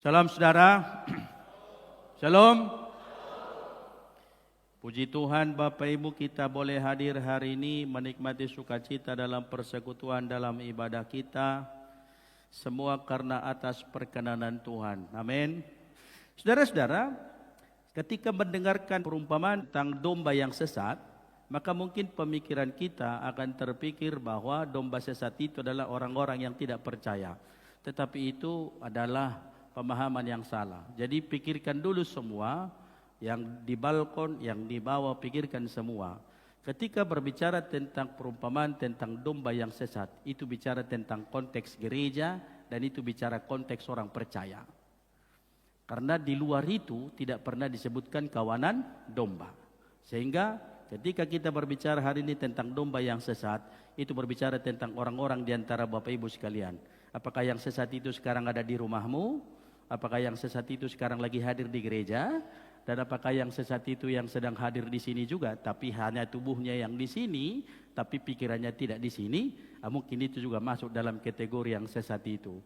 Salam saudara. Shalom. Puji Tuhan Bapak Ibu, kita boleh hadir hari ini menikmati sukacita dalam persekutuan dalam ibadah kita. Semua karena atas perkenanan Tuhan. Amin. Saudara-saudara, ketika mendengarkan perumpamaan tentang domba yang sesat, maka mungkin pemikiran kita akan terpikir bahwa domba sesat itu adalah orang-orang yang tidak percaya. Tetapi itu adalah pemahaman yang salah. Jadi pikirkan dulu semua, yang di balkon, yang di bawah, pikirkan semua. Ketika berbicara tentang perumpamaan tentang domba yang sesat, itu bicara tentang konteks gereja dan itu bicara konteks orang percaya. Karena di luar itu tidak pernah disebutkan kawanan domba. Sehingga ketika kita berbicara hari ini tentang domba yang sesat, itu berbicara tentang orang-orang di antara Bapak Ibu sekalian. Apakah yang sesat itu sekarang ada di rumahmu? Apakah yang sesat itu sekarang lagi hadir di gereja? Dan apakah yang sesat itu yang sedang hadir di sini juga, tapi hanya tubuhnya yang di sini, tapi pikirannya tidak di sini? Mungkin itu juga masuk dalam kategori yang sesat itu.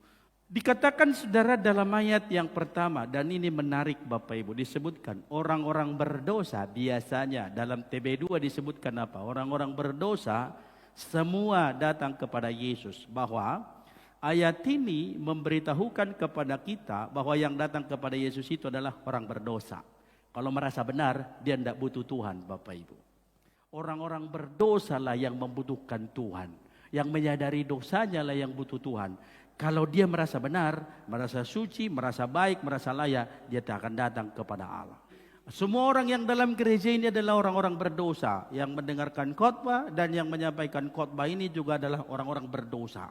Dikatakan saudara dalam ayat yang pertama, dan ini menarik Bapak Ibu, disebutkan orang-orang berdosa. Biasanya dalam TB2 disebutkan apa? Orang-orang berdosa semua datang kepada Yesus. Bahwa ayat ini memberitahukan kepada kita bahwa yang datang kepada Yesus itu adalah orang berdosa. Kalau merasa benar, dia tidak butuh Tuhan, Bapak Ibu. Orang-orang berdosa lah yang membutuhkan Tuhan. Yang menyadari dosanya lah yang butuh Tuhan. Kalau dia merasa benar, merasa suci, merasa baik, merasa layak, dia akan datang kepada Allah. Semua orang yang dalam gereja ini adalah orang-orang berdosa. Yang mendengarkan khotbah dan yang menyampaikan khotbah ini juga adalah orang-orang berdosa.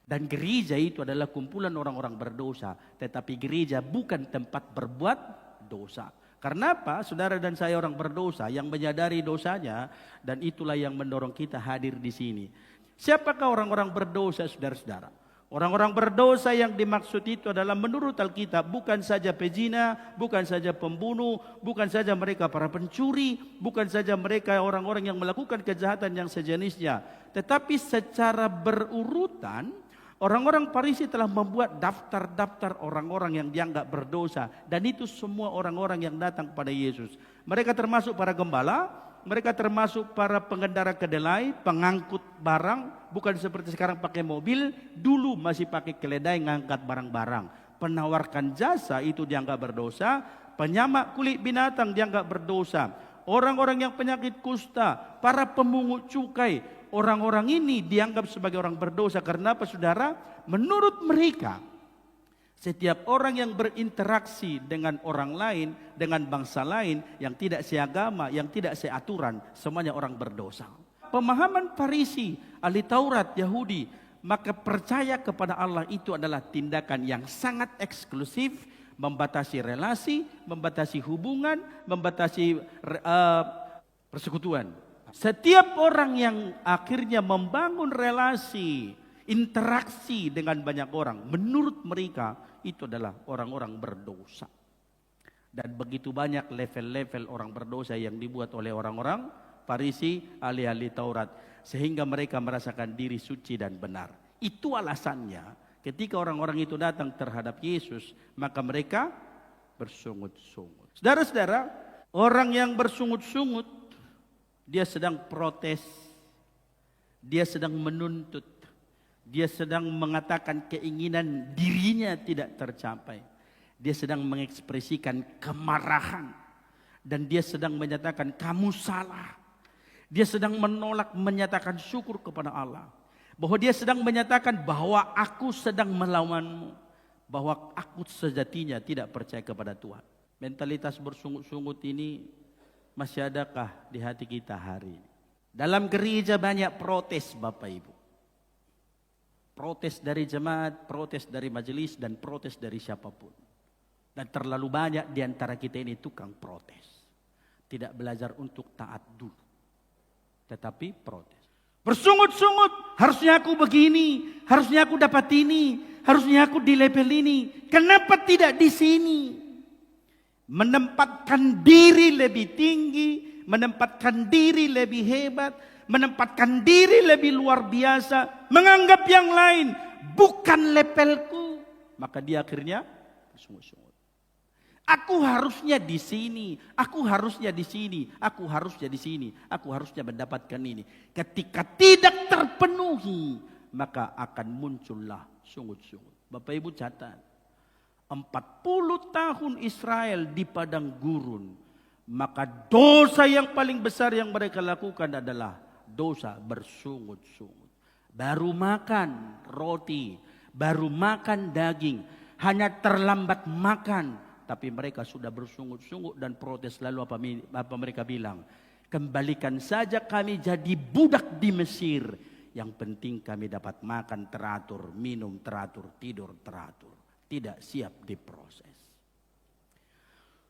Dan gereja itu adalah kumpulan orang-orang berdosa. Tetapi gereja bukan tempat berbuat dosa. Karena apa? Saudara dan saya orang berdosa yang menyadari dosanya, dan itulah yang mendorong kita hadir di sini. Siapakah orang-orang berdosa, saudara-saudara? Orang-orang berdosa yang dimaksud itu adalah menurut Alkitab bukan saja pezina, bukan saja pembunuh, bukan saja mereka para pencuri, bukan saja mereka orang-orang yang melakukan kejahatan yang sejenisnya. Tetapi secara berurutan, orang-orang Farisi telah membuat daftar-daftar orang-orang yang dianggap berdosa. Dan itu semua orang-orang yang datang kepada Yesus. Mereka termasuk para gembala, mereka termasuk para pengendara kedelai, pengangkut barang. Bukan seperti sekarang pakai mobil, dulu masih pakai keledai ngangkat barang-barang. Penawarkan jasa itu dianggap berdosa, penyamak kulit binatang dianggap berdosa. Orang-orang yang penyakit kusta, para pemungut cukai, orang-orang ini dianggap sebagai orang berdosa. Karena apa, saudara? Menurut mereka, setiap orang yang berinteraksi dengan orang lain, dengan bangsa lain, yang tidak seagama, yang tidak seaturan, semuanya orang berdosa. Pemahaman Farisi, ahli Taurat, Yahudi, maka percaya kepada Allah itu adalah tindakan yang sangat eksklusif, membatasi relasi, membatasi hubungan, membatasi persekutuan. Setiap orang yang akhirnya membangun relasi, interaksi dengan banyak orang, menurut mereka itu adalah orang-orang berdosa. Dan begitu banyak level-level orang berdosa yang dibuat oleh orang-orang Farisi, ahli-ahli Taurat, sehingga mereka merasakan diri suci dan benar. Itu alasannya ketika orang-orang itu datang terhadap Yesus, maka mereka bersungut-sungut. Saudara-saudara, orang yang bersungut-sungut, dia sedang protes, dia sedang menuntut, dia sedang mengatakan keinginan dirinya tidak tercapai. Dia sedang mengekspresikan kemarahan. Dan dia sedang menyatakan kamu salah. Dia sedang menolak menyatakan syukur kepada Allah. Bahwa dia sedang menyatakan bahwa aku sedang melawanmu. Bahwa aku sejatinya tidak percaya kepada Tuhan. Mentalitas bersungut-sungut ini masih adakah di hati kita hari ini? Dalam gereja banyak protes Bapak Ibu. Protes dari jemaat, protes dari majelis, dan protes dari siapapun. Dan terlalu banyak di antara kita ini tukang protes. Tidak belajar untuk taat dulu, tetapi protes. Bersungut-sungut, harusnya aku begini, harusnya aku dapat ini, harusnya aku di level ini. Kenapa tidak di sini? Menempatkan diri lebih tinggi, menempatkan diri lebih hebat, menempatkan diri lebih luar biasa, menganggap yang lain bukan levelku, maka dia akhirnya sungut-sungut. Aku harusnya di sini, aku harusnya di sini, aku harusnya di sini, aku harusnya mendapatkan ini. Ketika tidak terpenuhi, maka akan muncullah sungut-sungut. Bapak Ibu catat, 40 tahun Israel di padang gurun, maka dosa yang paling besar yang mereka lakukan adalah dosa bersungut-sungut. Baru makan roti, baru makan daging, hanya terlambat makan, tapi mereka sudah bersungut-sungut dan protes. Lalu apa mereka bilang? Kembalikan saja kami jadi budak di Mesir. Yang penting kami dapat makan teratur, minum teratur, tidur teratur. Tidak siap diproses.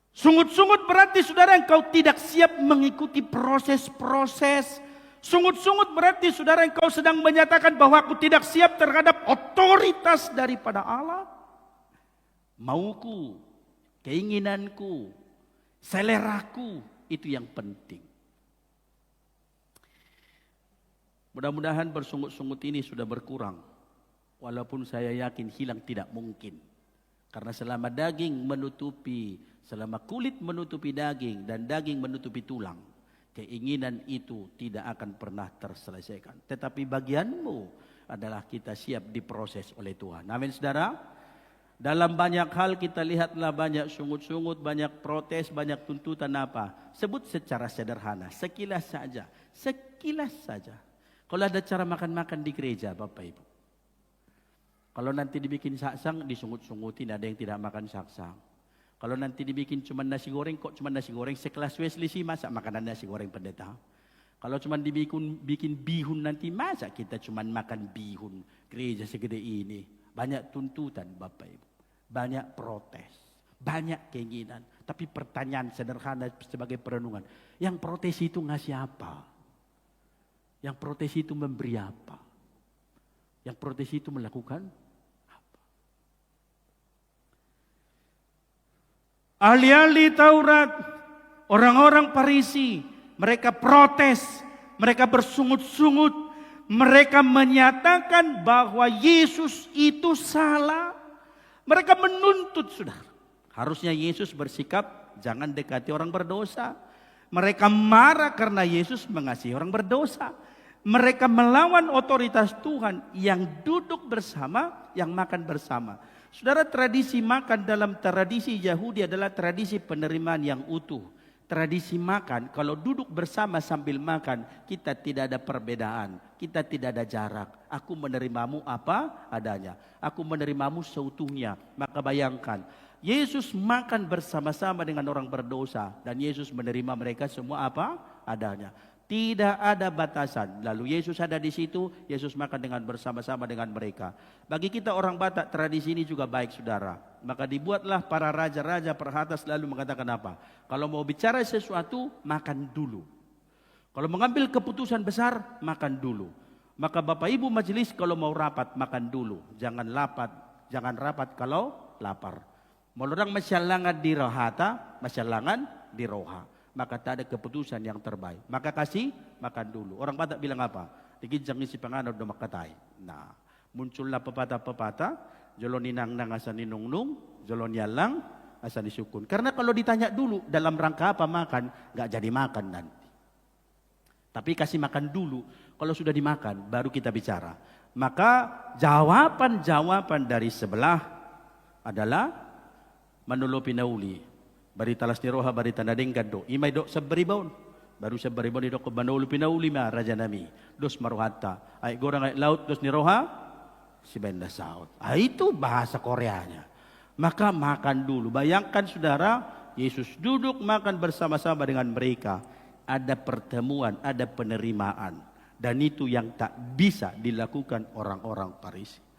Sungut-sungut berarti saudara engkau tidak siap mengikuti proses-proses. Sungut-sungut berarti saudara engkau sedang menyatakan bahwa aku tidak siap terhadap otoritas daripada Allah. Mauku, keinginanku, seleraku, itu yang penting. Mudah-mudahan bersungut-sungut ini sudah berkurang. Walaupun saya yakin hilang tidak mungkin. Karena selama daging menutupi, selama kulit menutupi daging dan daging menutupi tulang, keinginan itu tidak akan pernah terselesaikan. Tetapi bagianmu adalah kita siap diproses oleh Tuhan. Amin saudara. Dalam banyak hal kita lihatlah banyak sungut-sungut, banyak protes, banyak tuntutan apa. Sebut secara sederhana, sekilas saja. Sekilas saja. Kalau ada cara makan-makan di gereja Bapak Ibu. Kalau nanti dibikin saksang, disungut-sungutin, ada yang tidak makan saksang. Kalau nanti dibikin cuma nasi goreng, kok cuma nasi goreng sekelas Wesley sih, masa makanan nasi goreng pendeta? Kalau cuma bikin bihun nanti, masa kita cuma makan bihun gereja segede ini? Banyak tuntutan Bapak Ibu, banyak protes, banyak keinginan. Tapi pertanyaan sederhana sebagai perenungan, yang protes itu ngasih apa? Yang protes itu memberi apa? Yang protes itu melakukan apa? Ahli-ahli Taurat, orang-orang Farisi, mereka protes, mereka bersungut-sungut, mereka menyatakan bahwa Yesus itu salah. Mereka menuntut saudara. Harusnya Yesus bersikap, jangan dekati orang berdosa. Mereka marah karena Yesus mengasihi orang berdosa. Mereka melawan otoritas Tuhan yang duduk bersama, yang makan bersama. Saudara, tradisi makan dalam tradisi Yahudi adalah tradisi penerimaan yang utuh. Tradisi makan, kalau duduk bersama sambil makan, kita tidak ada perbedaan. Kita tidak ada jarak. Aku menerimamu apa adanya. Aku menerimamu seutuhnya. Maka bayangkan, Yesus makan bersama-sama dengan orang berdosa. Dan Yesus menerima mereka semua apa adanya. Tidak ada batasan. Lalu Yesus ada di situ, Yesus makan dengan bersama-sama dengan mereka. Bagi kita orang Batak, tradisi ini juga baik saudara. Maka dibuatlah para raja-raja perhata selalu mengatakan apa? Kalau mau bicara sesuatu, makan dulu. Kalau mengambil keputusan besar, makan dulu. Maka Bapak Ibu majelis kalau mau rapat, makan dulu. Jangan rapat kalau lapar. Mau orang masyalangan di rohata, masyalangan di roha. Maka tak ada keputusan yang terbaik. Maka kasih makan dulu. Orang Batak bilang apa? Diginjang isi panganod do makatai. Nah, muncullah pepatah-pepatah, jolon ninang-nang asa ninung-nung, jolon yalang asa disukun. Karena kalau ditanya dulu dalam rangka apa makan, enggak jadi makan nanti. Tapi kasih makan dulu. Kalau sudah dimakan baru kita bicara. Maka jawaban-jawaban dari sebelah adalah manulupi nauli. Bari talas ni roha bari tanading kado. Imay do sabaribaon. Baru sabaribaon ni do ko banulu pinauli ma raja nami. Dos maruhata. Ay gorang ay laut dos ni roha si benda saut. Itu bahasa Koreanya. Maka makan dulu. Bayangkan saudara, Yesus duduk makan bersama-sama dengan mereka. Ada pertemuan, ada penerimaan. Dan itu yang tak bisa dilakukan orang-orang Farisi.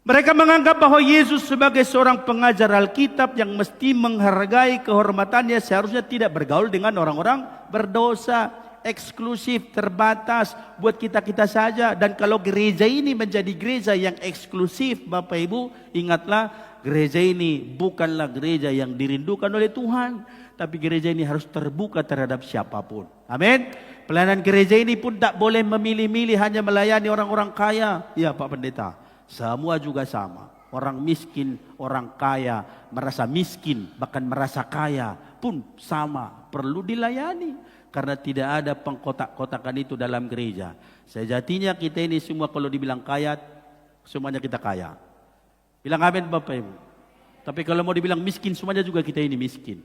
Mereka menganggap bahwa Yesus sebagai seorang pengajar Alkitab yang mesti menghargai kehormatannya seharusnya tidak bergaul dengan orang-orang berdosa, eksklusif, terbatas buat kita-kita saja. Dan kalau gereja ini menjadi gereja yang eksklusif, Bapak Ibu, ingatlah gereja ini bukanlah gereja yang dirindukan oleh Tuhan. Tapi gereja ini harus terbuka terhadap siapapun. Amin. Pelayanan gereja ini pun tak boleh memilih-milih hanya melayani orang-orang kaya. Ya Pak Pendeta. Semua juga sama. orang miskin, orang kaya, merasa miskin, bahkan merasa kaya pun sama, perlu dilayani. Karena tidak ada pengkotak-kotakan itu dalam gereja. Sejatinya kita ini semua kalau dibilang kaya, semuanya kita kaya. Bilang amin Bapak Ibu. Tapi kalau mau dibilang miskin, semuanya juga kita ini miskin.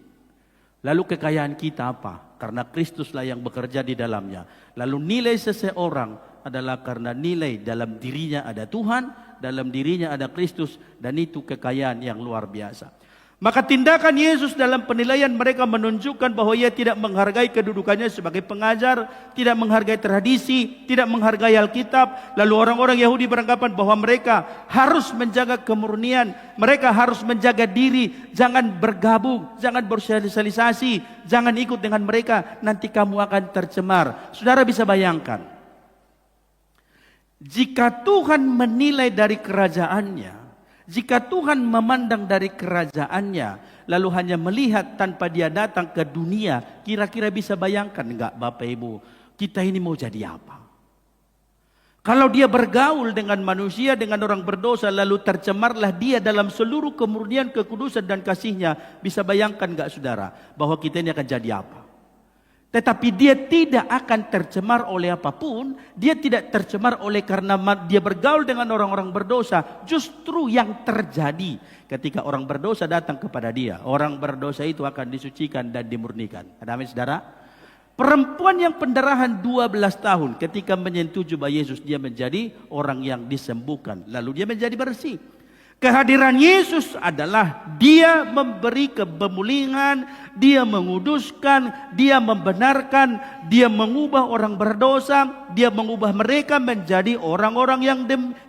Lalu kekayaan kita apa? Karena Kristuslah yang bekerja di dalamnya. Lalu nilai seseorang adalah karena nilai dalam dirinya ada Tuhan, dalam dirinya ada Kristus, dan itu kekayaan yang luar biasa. Maka tindakan Yesus dalam penilaian mereka menunjukkan bahwa ia tidak menghargai kedudukannya sebagai pengajar, tidak menghargai tradisi, tidak menghargai Alkitab. Lalu orang-orang Yahudi beranggapan bahwa mereka harus menjaga kemurnian, mereka harus menjaga diri, jangan bergabung, jangan bersosialisasi, jangan ikut dengan mereka, nanti kamu akan tercemar. Saudara bisa bayangkan, jika Tuhan menilai dari kerajaannya, jika Tuhan memandang dari kerajaannya, lalu hanya melihat tanpa dia datang ke dunia, kira-kira bisa bayangkan enggak Bapak Ibu, kita ini mau jadi apa? Kalau dia bergaul dengan manusia, dengan orang berdosa, lalu tercemarlah dia dalam seluruh kemurnian, kekudusan dan kasihnya, bisa bayangkan enggak saudara, bahwa kita ini akan jadi apa? Tetapi dia tidak akan tercemar oleh apapun. Dia tidak tercemar oleh karena dia bergaul dengan orang-orang berdosa. Justru yang terjadi ketika orang berdosa datang kepada dia, orang berdosa itu akan disucikan dan dimurnikan. Ada amin saudara? Perempuan yang pendarahan 12 tahun ketika menyentuh jubah Yesus, dia menjadi orang yang disembuhkan. Lalu dia menjadi bersih. Kehadiran Yesus adalah dia memberi kepemulihan, dia menguduskan, dia membenarkan, dia mengubah orang berdosa, dia mengubah mereka menjadi orang-orang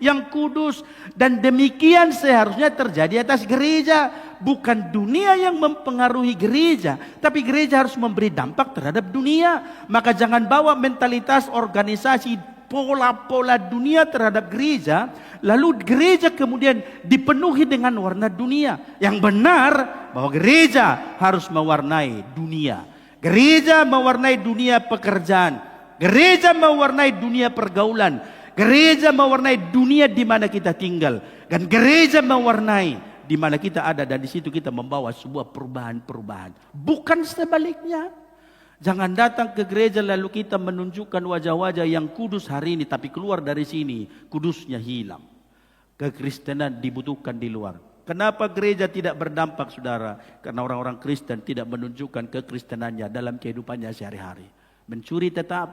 yang kudus. Dan demikian seharusnya terjadi atas gereja. Bukan dunia yang mempengaruhi gereja, tapi gereja harus memberi dampak terhadap dunia. Maka jangan bawa mentalitas organisasi, pola-pola dunia terhadap gereja, lalu gereja kemudian dipenuhi dengan warna dunia. Yang benar bahwa gereja harus mewarnai dunia. Gereja mewarnai dunia pekerjaan. Gereja mewarnai dunia pergaulan. Gereja mewarnai dunia di mana kita tinggal. Dan gereja mewarnai di mana kita ada, dan di situ kita membawa sebuah perubahan-perubahan. Bukan sebaliknya. Jangan datang ke gereja lalu kita menunjukkan wajah-wajah yang kudus hari ini, tapi keluar dari sini kudusnya hilang. Kekristenan dibutuhkan di luar. Kenapa gereja tidak berdampak saudara? Karena orang-orang Kristen tidak menunjukkan kekristenannya dalam kehidupannya sehari-hari. Mencuri tetap,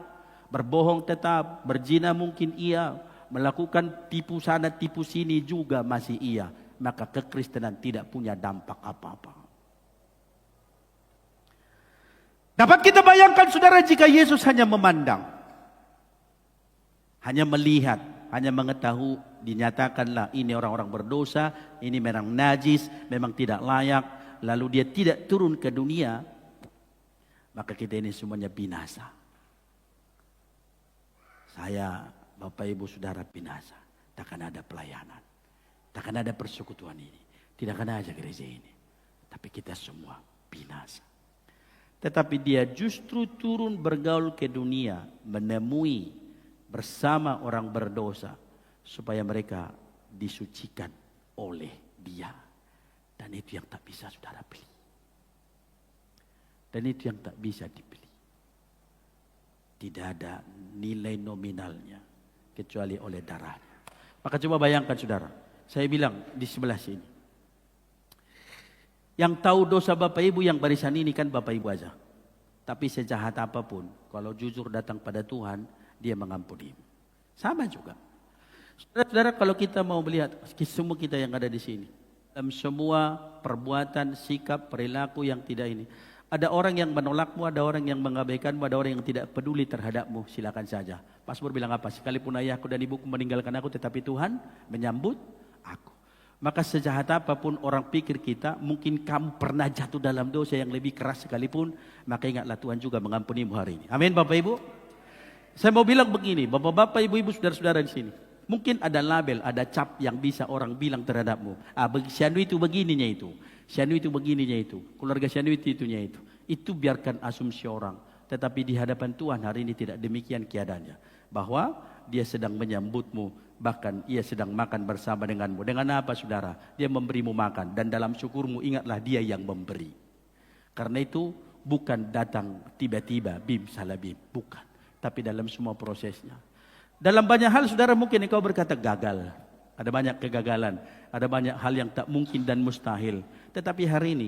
berbohong tetap, berzina mungkin iya, melakukan tipu sana tipu sini juga masih iya. Maka kekristenan tidak punya dampak apa-apa. Dapat kita bayangkan saudara, jika Yesus hanya memandang, hanya melihat, hanya mengetahui, dinyatakanlah ini orang-orang berdosa, ini memang najis, memang tidak layak, lalu dia tidak turun ke dunia, maka kita ini semuanya binasa. Saya, Bapak Ibu Saudara, binasa. Takkan ada pelayanan, takkan ada persekutuan ini, tidak akan ada gereja ini, tapi kita semua binasa. Tetapi dia justru turun bergaul ke dunia, menemui bersama orang berdosa, supaya mereka disucikan oleh dia. Dan itu yang tak bisa saudara beli. Dan itu yang tak bisa dibeli. Tidak ada nilai nominalnya, kecuali oleh darahnya. Maka coba bayangkan saudara, saya bilang di sebelah sini. Yang tahu dosa Bapak Ibu yang barisan ini kan Bapak Ibu aja. Tapi sejahat apapun, kalau jujur datang pada Tuhan, dia mengampuni. Sama juga. Saudara-saudara, kalau kita mau melihat semua kita yang ada di sini, dalam semua perbuatan, sikap, perilaku yang tidak ini, ada orang yang menolakmu, ada orang yang mengabaikanmu, ada orang yang tidak peduli terhadapmu, silakan saja. Mazmur bilang apa? Sekalipun ayahku dan ibuku meninggalkan aku, tetapi Tuhan menyambut aku. Maka sejahat apapun orang pikir kita, mungkin kamu pernah jatuh dalam dosa yang lebih keras sekalipun, maka ingatlah Tuhan juga mengampunimu hari ini. Amin Bapak Ibu. Saya mau bilang begini, Bapak-bapak, Ibu-ibu, saudara-saudara di sini. Mungkin ada label, ada cap yang bisa orang bilang terhadapmu. Syanu itu begininya itu. Syanu itu begininya itu. Keluarga Syanu itu itunya itu. Itu biarkan asumsi orang. Tetapi di hadapan Tuhan hari ini tidak demikian keadaannya. Bahwa dia sedang menyambutmu bahkan ia sedang makan bersama denganmu. Dengan apa saudara? Dia memberimu makan, dan dalam syukurmu ingatlah dia yang memberi. Karena itu bukan datang tiba-tiba, bim salabim, bukan. Tapi dalam semua prosesnya. Dalam banyak hal saudara mungkin engkau berkata gagal. Ada banyak kegagalan, ada banyak hal yang tak mungkin dan mustahil. Tetapi hari ini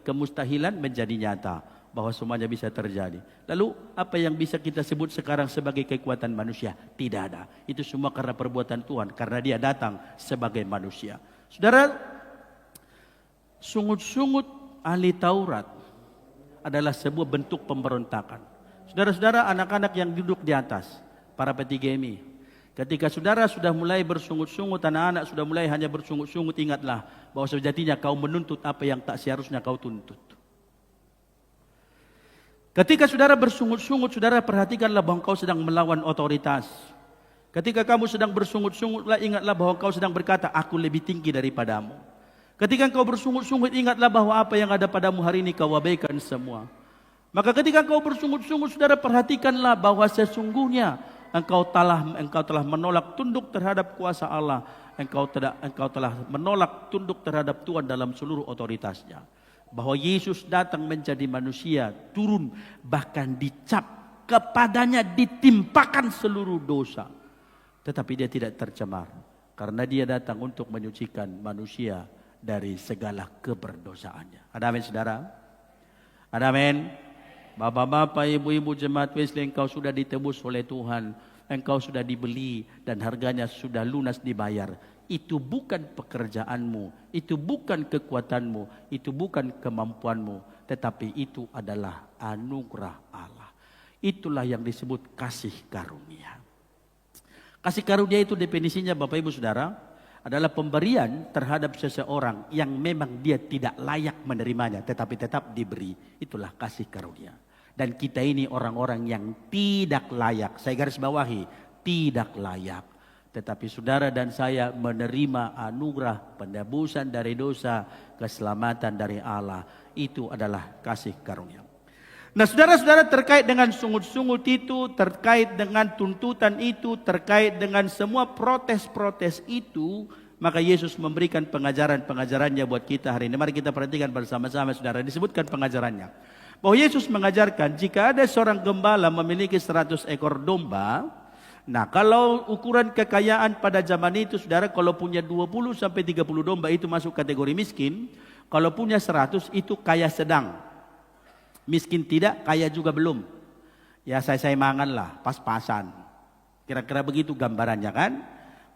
kemustahilan menjadi nyata, bahwa semuanya bisa terjadi. Lalu apa yang bisa kita sebut sekarang sebagai kekuatan manusia? Tidak ada. Itu semua karena perbuatan Tuhan, karena dia datang sebagai manusia. Saudara, sungut-sungut ahli Taurat adalah sebuah bentuk pemberontakan. Saudara-saudara, anak-anak yang duduk di atas, para petigemi, ketika saudara sudah mulai bersungut-sungut, anak-anak sudah mulai hanya bersungut-sungut, ingatlah bahwa sejatinya kau menuntut apa yang tak seharusnya kau tuntut. Ketika saudara bersungut-sungut, saudara perhatikanlah bahwa kau sedang melawan otoritas. Ketika kamu sedang bersungut-sungutlah, ingatlah bahwa kau sedang berkata, aku lebih tinggi daripadamu. Ketika kau bersungut-sungut, ingatlah bahwa apa yang ada padamu hari ini kau abaikan semua. Maka ketika kau bersungut-sungut, saudara perhatikanlah bahwa sesungguhnya engkau telah menolak tunduk terhadap kuasa Allah. Engkau telah menolak tunduk terhadap Tuhan dalam seluruh otoritasnya. Bahwa Yesus datang menjadi manusia, turun, bahkan dicap, kepadanya ditimpakan seluruh dosa. Tetapi dia tidak tercemar, karena dia datang untuk menyucikan manusia dari segala keberdosaannya. Ada amin saudara? Ada amin? Bapak-bapak, ibu-ibu jemaat Wesley, engkau sudah ditebus oleh Tuhan. Engkau sudah dibeli dan harganya sudah lunas dibayar. Itu bukan pekerjaanmu, itu bukan kekuatanmu, itu bukan kemampuanmu, tetapi itu adalah anugerah Allah. Itulah yang disebut kasih karunia. Kasih karunia itu definisinya Bapak Ibu Saudara adalah pemberian terhadap seseorang yang memang dia tidak layak menerimanya, tetapi tetap diberi. Itulah kasih karunia. Dan kita ini orang-orang yang tidak layak. Saya garis bawahi, tidak layak. Tetapi saudara dan saya menerima anugerah penebusan dari dosa, keselamatan dari Allah. Itu adalah kasih karunia. Nah saudara-saudara, terkait dengan sungut-sungut itu, terkait dengan tuntutan itu, terkait dengan semua protes-protes itu, maka Yesus memberikan pengajaran-pengajarannya buat kita hari ini. Mari kita perhatikan bersama-sama saudara. Disebutkan pengajarannya. Bahwa Yesus mengajarkan jika ada seorang gembala memiliki 100 ekor domba. Nah kalau ukuran kekayaan pada zaman itu saudara, kalau punya 20 sampai 30 domba itu masuk kategori miskin. Kalau punya 100 itu kaya sedang. Miskin tidak, kaya juga belum. Ya saya mangan lah, pas-pasan. Kira-kira begitu gambarannya kan.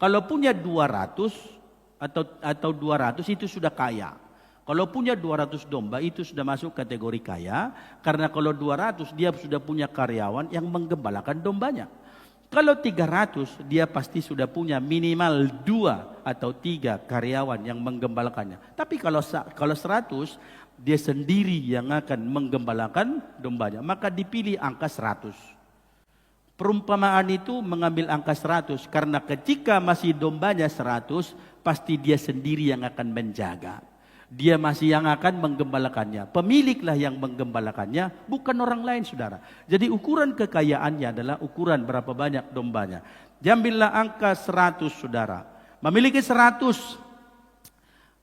Kalau punya 200 atau 200 itu sudah kaya. Kalau punya 200 domba itu sudah masuk kategori kaya. Karena kalau 200 dia sudah punya karyawan yang menggembalakan dombanya. Kalau 300 dia pasti sudah punya minimal 2 atau 3 karyawan yang menggembalakannya. Tapi kalau 100 dia sendiri yang akan menggembalakan dombanya. Maka dipilih angka 100. Perumpamaan itu mengambil angka 100 karena ketika masih dombanya 100 pasti dia sendiri yang akan menjaga. Dia masih yang akan menggembalakannya. Pemiliklah yang menggembalakannya, bukan orang lain saudara. Jadi ukuran kekayaannya adalah ukuran berapa banyak dombanya. Diambillah angka 100 saudara. Memiliki 100.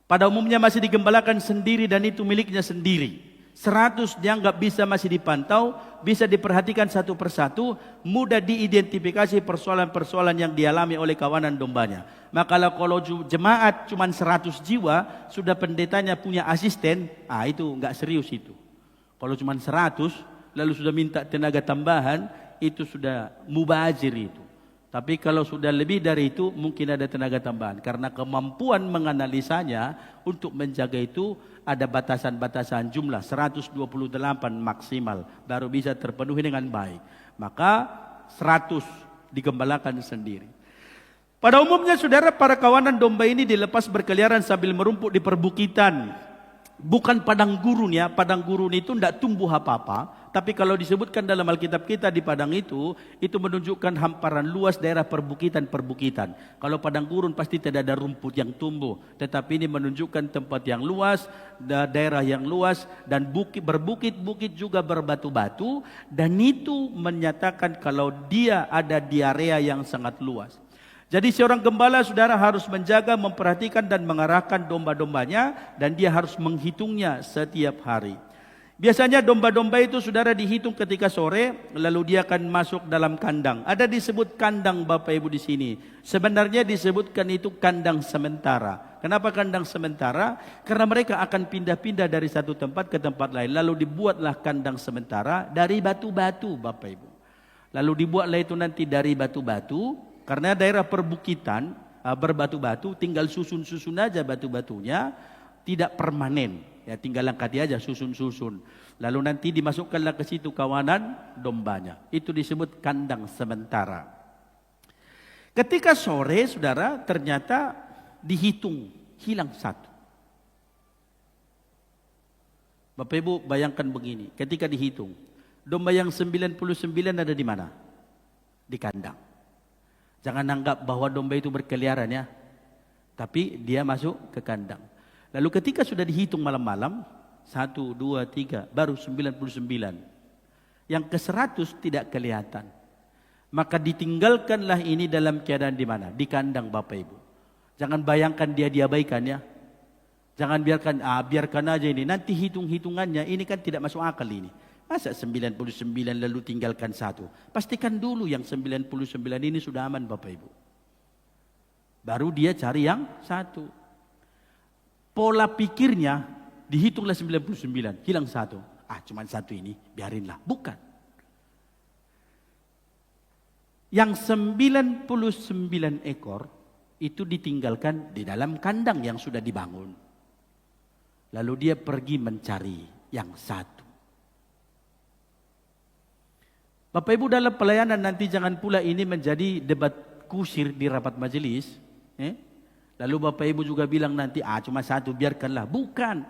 Pada umumnya masih digembalakan sendiri dan itu miliknya sendiri. 100 dianggap bisa masih dipantau, bisa diperhatikan satu persatu, mudah diidentifikasi persoalan-persoalan yang dialami oleh kawanan dombanya. Maka kalau jemaat cuma 100 jiwa, sudah pendetanya punya asisten, itu enggak serius itu. Kalau cuma 100, lalu sudah minta tenaga tambahan, itu sudah mubazir itu. Tapi kalau sudah lebih dari itu, mungkin ada tenaga tambahan. Karena kemampuan menganalisanya untuk menjaga itu ada batasan-batasan jumlah 128 maksimal. Baru bisa terpenuhi dengan baik. Maka 100 digembalakan sendiri. Pada umumnya saudara, para kawanan domba ini dilepas berkeliaran sambil merumput di perbukitan. Bukan padang gurun ya, padang gurun itu tidak tumbuh apa-apa. Tapi kalau disebutkan dalam Alkitab kita di padang itu menunjukkan hamparan luas daerah perbukitan-perbukitan. Kalau padang gurun pasti tidak ada rumput yang tumbuh. Tetapi ini menunjukkan tempat yang luas, daerah yang luas, dan berbukit-bukit juga berbatu-batu. Dan itu menyatakan kalau dia ada di area yang sangat luas. Jadi seorang gembala saudara harus menjaga, memperhatikan dan mengarahkan domba-dombanya, dan dia harus menghitungnya setiap hari. Biasanya domba-domba itu saudara dihitung ketika sore, lalu dia akan masuk dalam kandang. Ada disebut kandang Bapak Ibu di sini. Sebenarnya disebutkan itu kandang sementara. Kenapa kandang sementara? Karena mereka akan pindah-pindah dari satu tempat ke tempat lain. Lalu dibuatlah kandang sementara dari batu-batu Bapak Ibu. Lalu dibuatlah itu nanti dari batu-batu, karena daerah perbukitan berbatu-batu, tinggal susun-susun aja batu-batunya, tidak permanen. Ya, tinggal angkat aja susun-susun. Lalu nanti dimasukkanlah ke situ kawanan dombanya. Itu disebut kandang sementara. Ketika sore saudara ternyata dihitung hilang satu. Bapak Ibu bayangkan begini, ketika dihitung domba yang 99 ada di mana? Di kandang. Jangan anggap bahwa domba itu berkeliaran ya. Tapi dia masuk ke kandang. Lalu ketika sudah dihitung malam-malam, 1, 2, 3, baru 99. Yang ke 100 tidak kelihatan. Maka ditinggalkanlah ini dalam keadaan di mana? Di kandang Bapak Ibu. Jangan bayangkan dia diabaikan ya. Jangan biarkan aja ini. Nanti hitung-hitungannya, ini kan tidak masuk akal ini. Masa 99 lalu tinggalkan 1? Pastikan dulu yang 99 ini sudah aman Bapak Ibu. Baru dia cari yang 1. Pola pikirnya dihitunglah 99, hilang 1. Cuma 1 ini, biarinlah. Bukan. Yang 99 ekor itu ditinggalkan di dalam kandang yang sudah dibangun. Lalu dia pergi mencari yang 1. Bapak Ibu dalam pelayanan nanti jangan pula ini menjadi debat kusir di rapat majelis. Lalu Bapak Ibu juga bilang nanti, cuma 1, biarkanlah. Bukan.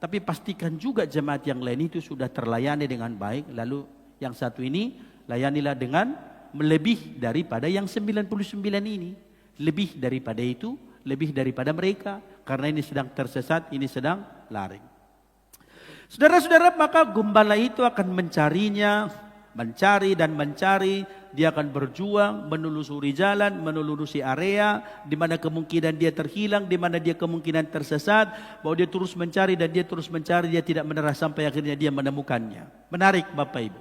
Tapi pastikan juga jemaat yang lain itu sudah terlayani dengan baik. Lalu yang 1 ini, layanilah dengan melebih daripada yang 99 ini. Lebih daripada itu, lebih daripada mereka. Karena ini sedang tersesat, ini sedang lari. Saudara-saudara, maka gembala itu akan mencarinya, mencari dan mencari. Dia akan berjuang, menelusuri jalan, menelusuri area, di mana kemungkinan dia terhilang, di mana dia kemungkinan tersesat, bahwa dia terus mencari dan dia terus mencari, dia tidak menyerah sampai akhirnya dia menemukannya. Menarik Bapak Ibu.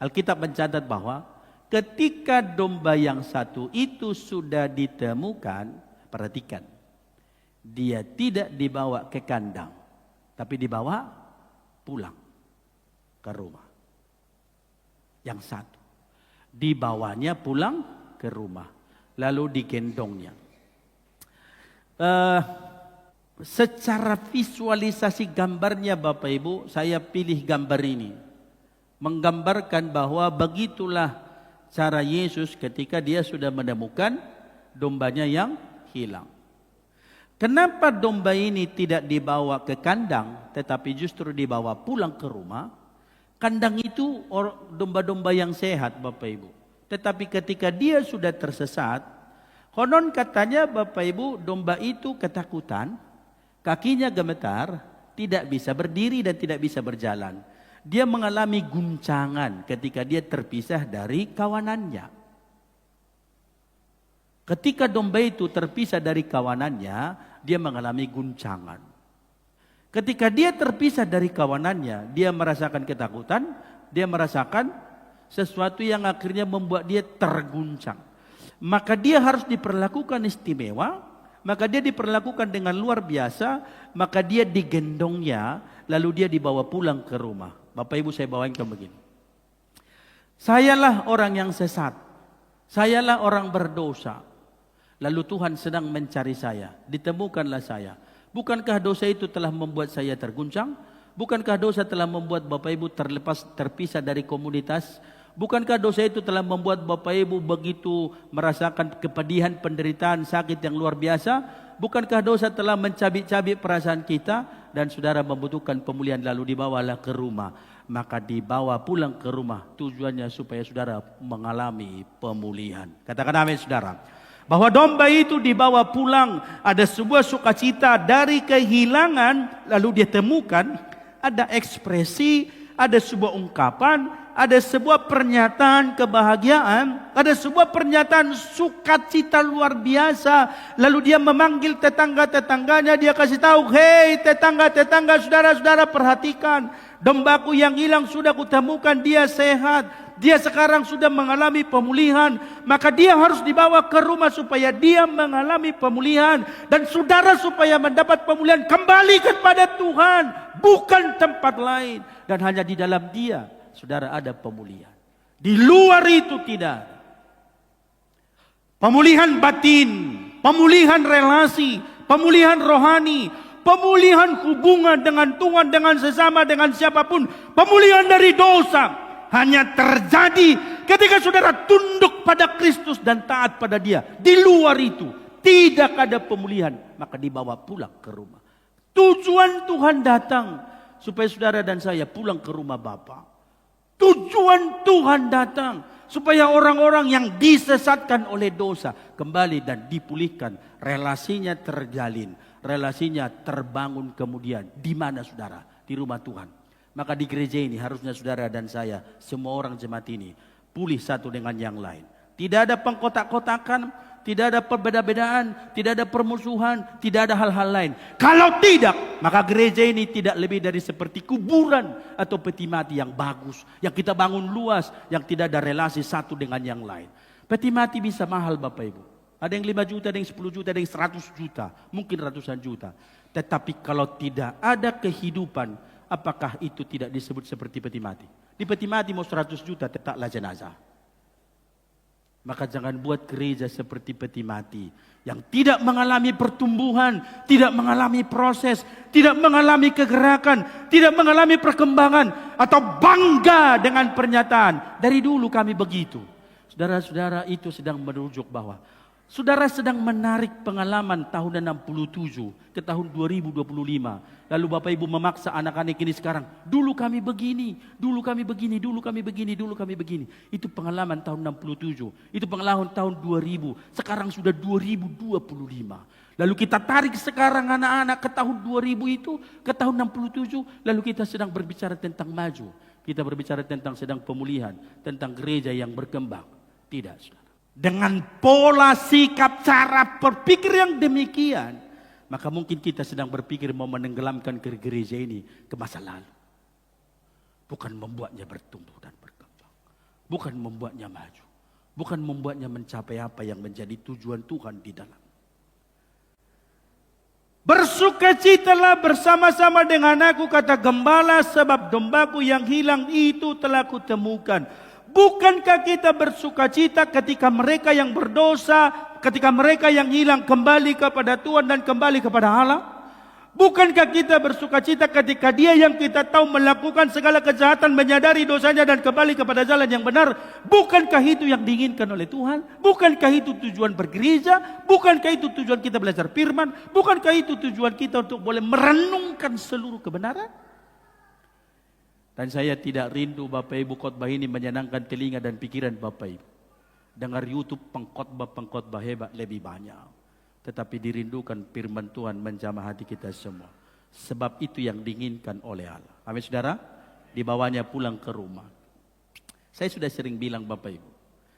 Alkitab mencatat bahwa ketika domba yang 1 itu sudah ditemukan, perhatikan, dia tidak dibawa ke kandang, tapi dibawa pulang ke rumah. Yang 1. Dibawanya pulang ke rumah, lalu digendongnya. Secara visualisasi gambarnya Bapak Ibu, saya pilih gambar ini, menggambarkan bahwa begitulah cara Yesus ketika dia sudah menemukan dombanya yang hilang. Kenapa domba ini tidak dibawa ke kandang, tetapi justru dibawa pulang ke rumah? Kandang itu domba-domba yang sehat Bapak Ibu. Tetapi ketika dia sudah tersesat, konon katanya Bapak Ibu, domba itu ketakutan, kakinya gemetar, tidak bisa berdiri dan tidak bisa berjalan. Dia mengalami guncangan ketika dia terpisah dari kawanannya. Ketika domba itu terpisah dari kawanannya, dia mengalami guncangan. Ketika dia terpisah dari kawanannya, dia merasakan ketakutan, dia merasakan sesuatu yang akhirnya membuat dia terguncang. Maka dia harus diperlakukan istimewa, maka dia diperlakukan dengan luar biasa, maka dia digendongnya, lalu dia dibawa pulang ke rumah. Bapak Ibu saya bawakan begini. Sayalah orang yang sesat, sayalah orang berdosa, lalu Tuhan sedang mencari saya, ditemukanlah saya. Bukankah dosa itu telah membuat saya terguncang? Bukankah dosa telah membuat Bapak Ibu terpisah dari komunitas? Bukankah dosa itu telah membuat Bapak Ibu begitu merasakan kepedihan, penderitaan, sakit yang luar biasa? Bukankah dosa telah mencabik-cabik perasaan kita? Dan saudara membutuhkan pemulihan, lalu dibawalah ke rumah. Maka dibawa pulang ke rumah, tujuannya supaya saudara mengalami pemulihan. Katakan amin saudara. Bahwa domba itu dibawa pulang, ada sebuah sukacita dari kehilangan, lalu dia temukan, ada ekspresi, ada sebuah ungkapan, ada sebuah pernyataan kebahagiaan, ada sebuah pernyataan sukacita luar biasa. Lalu dia memanggil tetangga-tetangganya, dia kasih tahu, "Hei tetangga-tetangga, saudara-saudara, perhatikan, dombaku yang hilang sudah kutemukan, dia sehat. Dia sekarang sudah mengalami pemulihan, maka dia harus dibawa ke rumah supaya dia mengalami pemulihan. Dan saudara supaya mendapat pemulihan, kembali kepada Tuhan, bukan tempat lain. Dan hanya di dalam dia, saudara, ada pemulihan. Di luar itu tidak. Pemulihan batin, pemulihan relasi, pemulihan rohani, pemulihan hubungan dengan Tuhan, dengan sesama, dengan siapapun. Pemulihan dari dosa hanya terjadi ketika saudara tunduk pada Kristus dan taat pada Dia. Di luar itu tidak ada pemulihan, maka dibawa pulang ke rumah. Tujuan Tuhan datang supaya saudara dan saya pulang ke rumah Bapa. Tujuan Tuhan datang supaya orang-orang yang disesatkan oleh dosa kembali dan dipulihkan, relasinya terjalin, relasinya terbangun kemudian. Di mana saudara? Di rumah Tuhan. Maka di gereja ini harusnya saudara dan saya, semua orang jemaat ini, pulih satu dengan yang lain. Tidak ada pengkotak-kotakan, tidak ada perbeda-bedaan, tidak ada permusuhan, tidak ada hal-hal lain. Kalau tidak, maka gereja ini tidak lebih dari seperti kuburan atau peti mati yang bagus, yang kita bangun luas, yang tidak ada relasi satu dengan yang lain. Peti mati bisa mahal Bapak Ibu. Ada yang 5 juta, ada yang 10 juta, ada yang 100 juta, mungkin ratusan juta. Tetapi kalau tidak ada kehidupan, apakah itu tidak disebut seperti peti mati? Di peti mati mau 100 juta tetaplah jenazah. Maka jangan buat gereja seperti peti mati yang tidak mengalami pertumbuhan, tidak mengalami proses, tidak mengalami kegerakan, tidak mengalami perkembangan, atau bangga dengan pernyataan dari dulu kami begitu. Saudara-saudara, itu sedang merujuk bahwa saudara sedang menarik pengalaman tahun 67 ke tahun 2025. Lalu Bapak Ibu memaksa anak-anak ini sekarang, dulu kami begini, dulu kami begini, dulu kami begini, dulu kami begini. Itu pengalaman tahun 67, itu pengalaman tahun 2000, sekarang sudah 2025. Lalu kita tarik sekarang anak-anak ke tahun 2000 itu, ke tahun 67, lalu kita sedang berbicara tentang maju. Kita berbicara tentang sedang pemulihan, tentang gereja yang berkembang. Tidak, saudara. Dengan pola sikap cara berpikir yang demikian, maka mungkin kita sedang berpikir mau menenggelamkan gereja ini ke masa lalu. Bukan membuatnya bertumbuh dan berkembang. Bukan membuatnya maju. Bukan membuatnya mencapai apa yang menjadi tujuan Tuhan di dalam. Bersukacitalah bersama-sama dengan aku, kata gembala, sebab dombaku yang hilang itu telah kutemukan. Bukankah kita bersukacita ketika mereka yang berdosa, ketika mereka yang hilang kembali kepada Tuhan dan kembali kepada Allah? Bukankah kita bersukacita ketika dia yang kita tahu melakukan segala kejahatan, menyadari dosanya dan kembali kepada jalan yang benar? Bukankah itu yang diinginkan oleh Tuhan? Bukankah itu tujuan bergereja? Bukankah itu tujuan kita belajar firman? Bukankah itu tujuan kita untuk boleh merenungkan seluruh kebenaran? Dan saya tidak rindu Bapak Ibu khotbah ini menyenangkan telinga dan pikiran Bapak Ibu. Dengar YouTube pengkhotbah hebat lebih banyak. Tetapi dirindukan firman Tuhan menjamah hati kita semua. Sebab itu yang diinginkan oleh Allah. Amin saudara? Dibawanya pulang ke rumah. Saya sudah sering bilang Bapak Ibu.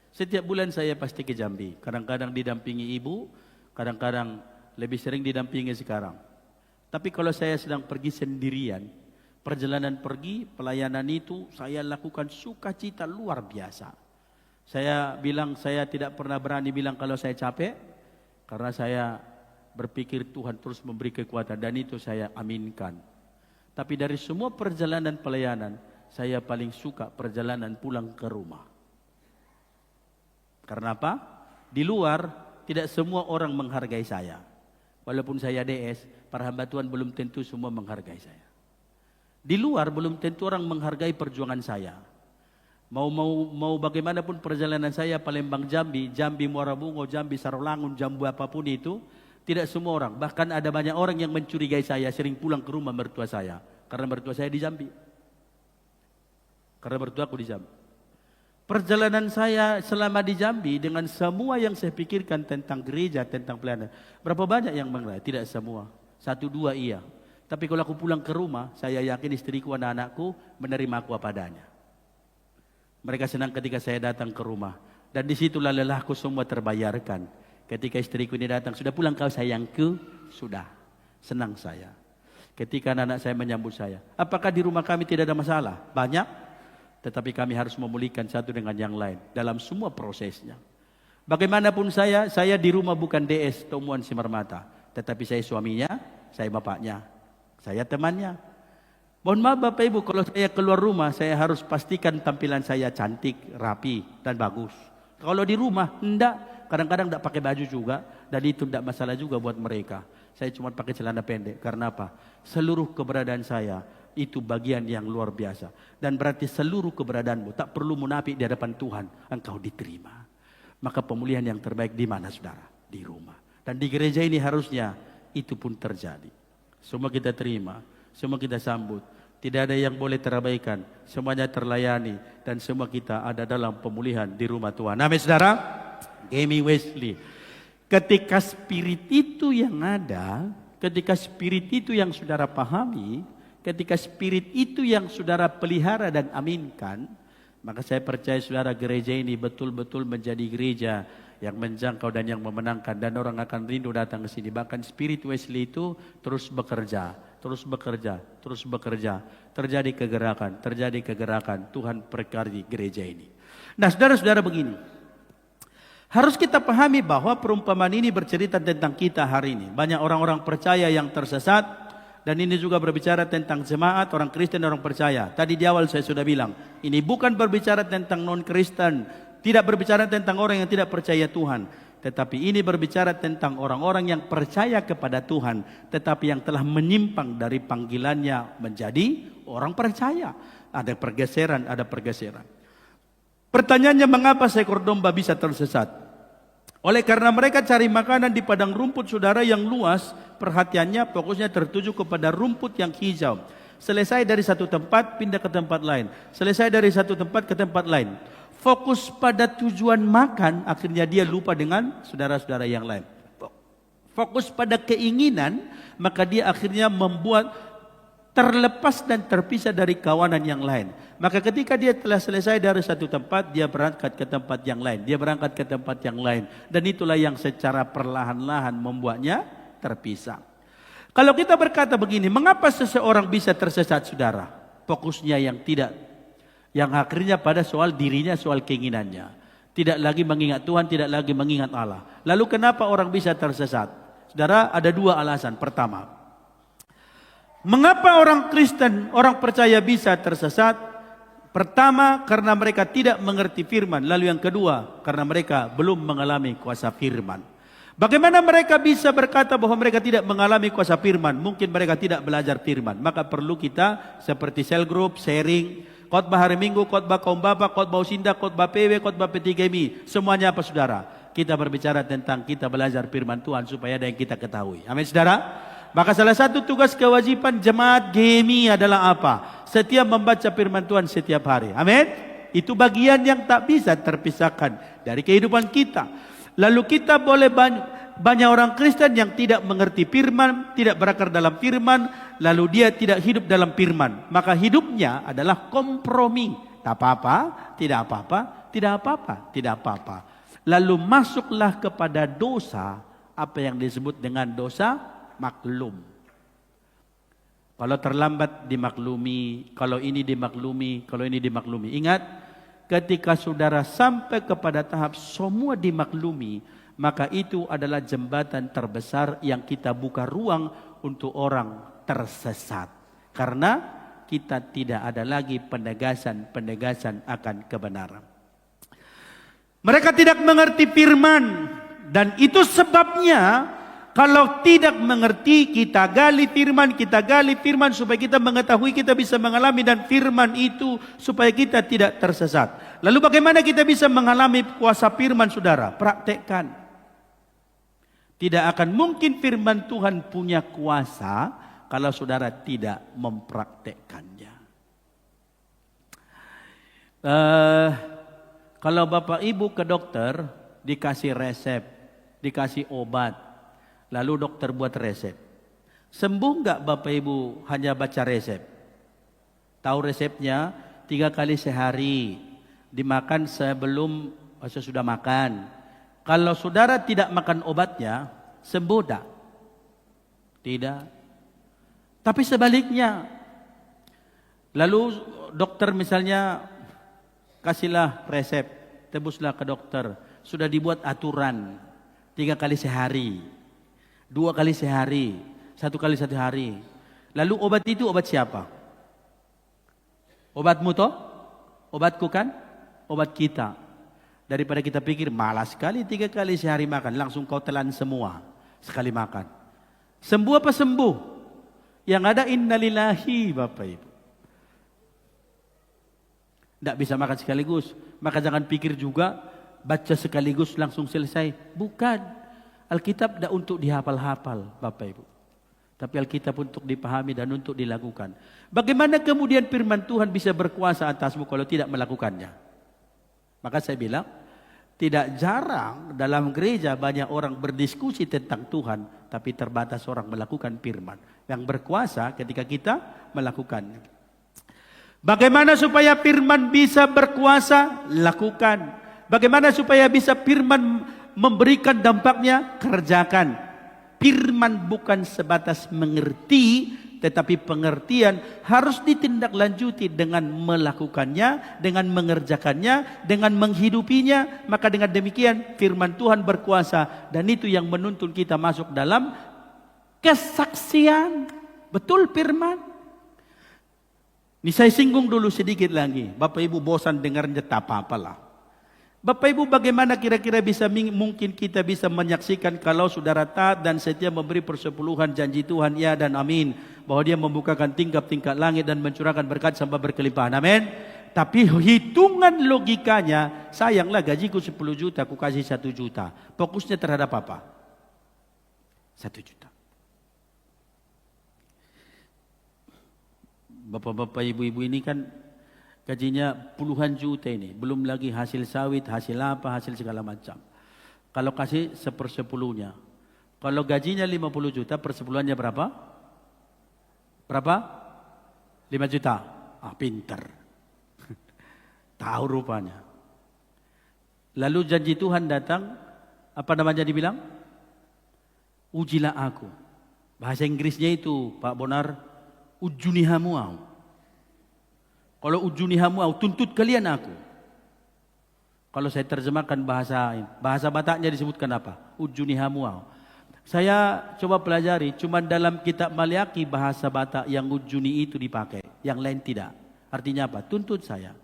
Setiap bulan saya pasti ke Jambi. Kadang-kadang didampingi ibu. Kadang-kadang lebih sering didampingi sekarang. Tapi kalau saya sedang pergi sendirian, perjalanan pergi, pelayanan itu saya lakukan sukacita luar biasa. Saya bilang saya tidak pernah berani bilang kalau saya capek, karena saya berpikir Tuhan terus memberi kekuatan dan itu saya aminkan. Tapi dari semua perjalanan pelayanan, saya paling suka perjalanan pulang ke rumah. Karena apa? Di luar tidak semua orang menghargai saya. Walaupun saya DS, para hamba Tuhan belum tentu semua menghargai saya. Di luar belum tentu orang menghargai perjuangan saya. Mau bagaimanapun perjalanan saya Palembang Jambi, Jambi Muara Bungo, Jambi Sarolangun, Jambu apapun itu, tidak semua orang. Bahkan ada banyak orang yang mencurigai saya sering pulang ke rumah mertua saya. Karena mertua saya di Jambi. Karena mertua aku di Jambi. Perjalanan saya selama di Jambi dengan semua yang saya pikirkan tentang gereja, tentang pelayanan. Berapa banyak yang mengenai? Tidak semua. 1-2 iya. Tapi kalau aku pulang ke rumah, saya yakin istriku, anak-anakku menerima aku apa adanya. Mereka senang ketika saya datang ke rumah. Dan disitulah lelahku semua terbayarkan. Ketika istriku ini datang, sudah pulang kau sayangku? Sudah, senang saya. Ketika anak-anak saya menyambut saya, apakah di rumah kami tidak ada masalah? Banyak, tetapi kami harus memulihkan satu dengan yang lain dalam semua prosesnya. Bagaimanapun saya di rumah bukan DS Tomuan Simarmata, tetapi saya suaminya, saya bapaknya, saya temannya. Mohon maaf Bapak Ibu, kalau saya keluar rumah, saya harus pastikan tampilan saya cantik, rapi, dan bagus. Kalau di rumah, enggak. Kadang-kadang enggak pakai baju juga, dan itu enggak masalah juga buat mereka. Saya cuma pakai celana pendek. Karena apa? Seluruh keberadaan saya, itu bagian yang luar biasa. Dan berarti seluruh keberadaanmu, tak perlu munafik di hadapan Tuhan, engkau diterima. Maka pemulihan yang terbaik di mana saudara? Di rumah. Dan di gereja ini harusnya, itu pun terjadi. Semua kita terima. Semua kita sambut. Tidak ada yang boleh terabaikan. Semuanya terlayani. Dan semua kita ada dalam pemulihan di rumah Tuhan. Amin saudara. Amy Wesley. Ketika spirit itu yang ada. Ketika spirit itu yang saudara pahami. Ketika spirit itu yang saudara pelihara dan aminkan. Maka saya percaya saudara gereja ini betul-betul menjadi gereja yang menjangkau dan yang memenangkan. Dan orang akan rindu datang ke sini. Bahkan spirit Wesley itu terus bekerja. Terus bekerja, terus bekerja. Terjadi kegerakan. Tuhan perkari gereja ini. Nah saudara-saudara begini. Harus kita pahami bahwa perumpamaan ini bercerita tentang kita hari ini. Banyak orang-orang percaya yang tersesat. Dan ini juga berbicara tentang jemaat, orang Kristen, orang percaya. Tadi di awal saya sudah bilang. Ini bukan berbicara tentang non-Kristen. Tidak berbicara tentang orang yang tidak percaya Tuhan. Tetapi ini berbicara tentang orang-orang yang percaya kepada Tuhan. Tetapi yang telah menyimpang dari panggilannya menjadi orang percaya. Ada pergeseran, ada pergeseran. Pertanyaannya mengapa seekor domba bisa tersesat? Oleh karena mereka cari makanan di padang rumput saudara yang luas. Perhatiannya fokusnya tertuju kepada rumput yang hijau. Selesai dari satu tempat pindah ke tempat lain. Selesai dari satu tempat ke tempat lain. Fokus pada tujuan makan, akhirnya dia lupa dengan saudara-saudara yang lain. Fokus pada keinginan, maka dia akhirnya membuat terlepas dan terpisah dari kawanan yang lain. Maka ketika dia telah selesai dari satu tempat, dia berangkat ke tempat yang lain. Dia berangkat ke tempat yang lain. Dan itulah yang secara perlahan-lahan membuatnya terpisah. Kalau kita berkata begini, mengapa seseorang bisa tersesat saudara? Fokusnya yang tidak, yang akhirnya pada soal dirinya, soal keinginannya. Tidak lagi mengingat Tuhan, tidak lagi mengingat Allah. Lalu kenapa orang bisa tersesat? Saudara, ada dua alasan. Pertama, mengapa orang Kristen, orang percaya bisa tersesat? Pertama, karena mereka tidak mengerti firman. Lalu yang kedua, karena mereka belum mengalami kuasa firman. Bagaimana mereka bisa berkata bahwa mereka tidak mengalami kuasa firman? Mungkin mereka tidak belajar firman. Maka perlu kita seperti cell group, sharing, khotbah hari Minggu, khotbah kaum bapak, khotbah usinda, khotbah PW, khotbah P3Mi. Semuanya apa saudara? Kita berbicara tentang kita belajar firman Tuhan supaya ada yang kita ketahui. Amin saudara? Maka salah satu tugas kewajiban jemaat GMI adalah apa? Setiap membaca firman Tuhan setiap hari. Amin? Itu bagian yang tak bisa terpisahkan dari kehidupan kita. Lalu kita boleh banyak orang Kristen yang tidak mengerti firman, tidak berakar dalam firman, lalu dia tidak hidup dalam firman. Maka hidupnya adalah kompromi. Tak apa-apa, tidak apa-apa, tidak apa-apa, tidak apa-apa. Lalu masuklah kepada dosa, apa yang disebut dengan dosa maklum. Kalau terlambat dimaklumi, kalau ini dimaklumi, kalau ini dimaklumi. Ingat, ketika saudara sampai kepada tahap semua dimaklumi, maka itu adalah jembatan terbesar yang kita buka ruang untuk orang tersesat. Karena kita tidak ada lagi penegasan akan kebenaran. Mereka tidak mengerti firman. Dan itu sebabnya kalau tidak mengerti, kita gali firman supaya kita mengetahui, kita bisa mengalami, dan firman itu supaya kita tidak tersesat. Lalu bagaimana kita bisa mengalami kuasa firman saudara? Praktekkan. Tidak akan mungkin firman Tuhan punya kuasa kalau saudara tidak mempraktekkannya. Kalau bapak ibu ke dokter, dikasih resep, dikasih obat, lalu dokter buat resep. Sembuh enggak bapak ibu hanya baca resep? Tahu resepnya 3 kali sehari. dimakan sebelum sesudah makan. Kalau saudara tidak makan obatnya, sembuh tak? Tidak. Tapi sebaliknya, lalu dokter misalnya kasihlah resep, tebuslah ke dokter, sudah dibuat aturan 3 kali sehari, 2 kali sehari, 1 kali 1 hari. Lalu obat itu obat siapa? Obatmu toh? Obatku kan? Obat kita. Daripada kita pikir malas sekali 3 kali sehari makan, langsung kau telan semua sekali makan. Sembuh apa sembuh? Yang ada innalillahi Bapak Ibu. Tidak bisa makan sekaligus. Maka jangan pikir juga baca sekaligus langsung selesai. Bukan. Alkitab tidak untuk dihafal-hafal Bapak Ibu. Tapi Alkitab untuk dipahami dan untuk dilakukan. Bagaimana kemudian firman Tuhan bisa berkuasa atasmu kalau tidak melakukannya? Maka saya bilang, tidak jarang dalam gereja banyak orang berdiskusi tentang Tuhan, tapi terbatas orang melakukan firman. Yang berkuasa ketika kita melakukannya. Bagaimana supaya firman bisa berkuasa? Lakukan. Bagaimana supaya bisa firman memberikan dampaknya? Kerjakan. Firman bukan sebatas mengerti, tetapi pengertian harus ditindaklanjuti dengan melakukannya, dengan mengerjakannya, dengan menghidupinya. Maka dengan demikian firman Tuhan berkuasa, dan itu yang menuntun kita masuk dalam kesaksian. Betul firman. Ini saya singgung dulu sedikit lagi. Bapak Ibu bosan dengarnya tak apa-apalah. Bapak Ibu bagaimana kira-kira mungkin kita bisa menyaksikan kalau saudara taat dan setia memberi persepuluhan janji Tuhan ya dan amin. Bahwa dia membukakan tingkap-tingkap langit dan mencurahkan berkat sampai berkelimpahan. Amin. Tapi hitungan logikanya, sayanglah gajiku 10 juta, aku kasih 1 juta. Fokusnya terhadap apa? 1 juta. Bapak-bapak, ibu-ibu ini kan gajinya puluhan juta ini. Belum lagi hasil sawit, hasil apa, hasil segala macam. Kalau kasih 1/10-nya. Kalau gajinya 50 juta, persepuluhannya berapa? Berapa? 5 juta. Ah, pinter. Tahu rupanya. Lalu janji Tuhan datang, apa namanya dibilang? Ujilah aku. Bahasa Inggrisnya itu, Pak Bonar, ujunihamuau. Kalau ujunihamuau, tuntut kalian aku. Kalau saya terjemahkan bahasa Bataknya disebutkan apa? Ujunihamuau. Saya coba pelajari, cuma dalam kitab Maliaki bahasa Batak yang ujuni itu dipakai, yang lain tidak. Artinya apa? Tuntut saya.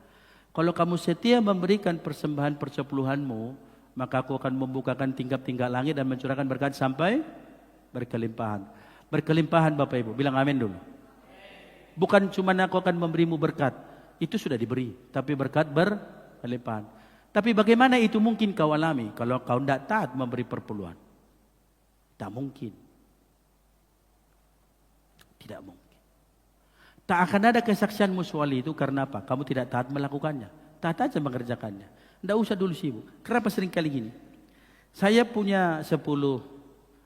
Kalau kamu setia memberikan persembahan persepuluhanmu, maka aku akan membukakan tingkap-tingkap langit dan mencurahkan berkat sampai berkelimpahan. Berkelimpahan Bapak Ibu, bilang amin dulu. Bukan cuma aku akan memberimu berkat, itu sudah diberi, tapi berkat berkelimpahan. Tapi bagaimana itu mungkin kau alami kalau kau tidak taat memberi perpuluhan? Tak mungkin. Tidak mungkin. Tak akan ada kesaksian musuali itu karena apa? Kamu tidak taat melakukannya. Taat aja mengerjakannya. Tidak usah dulu sibuk. Kenapa sering kali gini? Saya punya 10.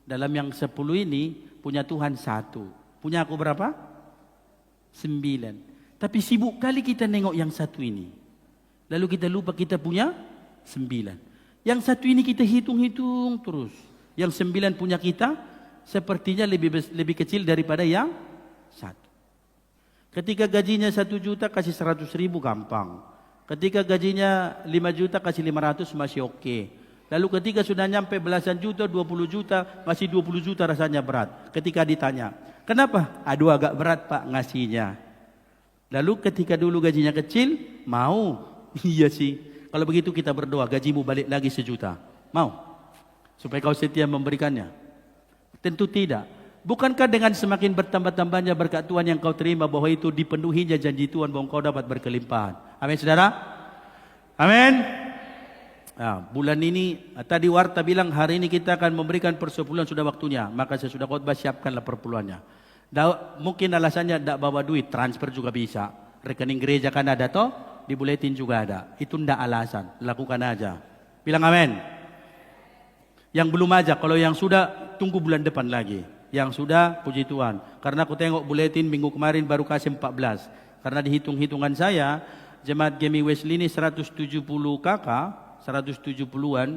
Dalam yang 10 ini punya Tuhan 1. Punya aku berapa? 9. Tapi sibuk kali kita nengok yang 1 ini. Lalu kita lupa kita punya 9. Yang 1 ini kita hitung-hitung terus. Yang 9 punya kita sepertinya lebih kecil daripada yang 1. Ketika gajinya 1 juta kasih 100 ribu gampang. Ketika gajinya 5 juta kasih 500 masih oke. Lalu ketika sudah nyampe belasan juta, 20 juta, masih 20 juta rasanya berat. Ketika ditanya, kenapa? Aduh agak berat Pak ngasihnya. Lalu ketika dulu gajinya kecil, mau. Iya sih. Kalau begitu kita berdoa, gajimu balik lagi 1 juta. Mau? Supaya kau setia memberikannya? Tentu tidak. Bukankah dengan semakin bertambah-tambahnya berkat Tuhan yang kau terima, bahwa itu dipenuhinya janji Tuhan bahwa kau dapat berkelimpahan? Amin saudara? Amin. Nah, bulan ini tadi warta bilang hari ini kita akan memberikan persepuluhan, sudah waktunya. Maka saya sudah khotbah, siapkanlah perpuluhannya. Mungkin alasannya tidak bawa duit, transfer juga bisa. Rekening gereja kan ada toh, di buletin juga ada. Itu tidak alasan, lakukan aja. Bilang amin. Yang belum aja, kalau yang sudah tunggu bulan depan lagi. Yang sudah puji Tuhan. Karena aku tengok buletin minggu kemarin baru kasih 14. Karena dihitung-hitungan saya, Jemaat Gemi Wesley ini 170 kakak, 170-an.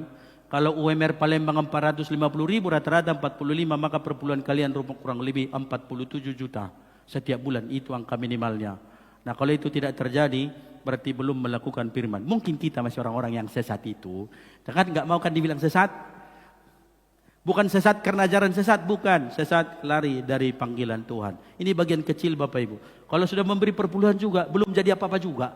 Kalau UMR Palembang 450 ribu, rata-rata 45, maka per bulan kalian kurang lebih 47 juta setiap bulan. Itu angka minimalnya. Nah kalau itu tidak terjadi, berarti belum melakukan firman. Mungkin kita masih orang-orang yang sesat itu. Kan nggak mau kan dibilang sesat? Bukan sesat karena ajaran sesat, bukan. Sesat lari dari panggilan Tuhan. Ini bagian kecil Bapak Ibu. Kalau sudah memberi perpuluhan juga, belum jadi apa-apa juga.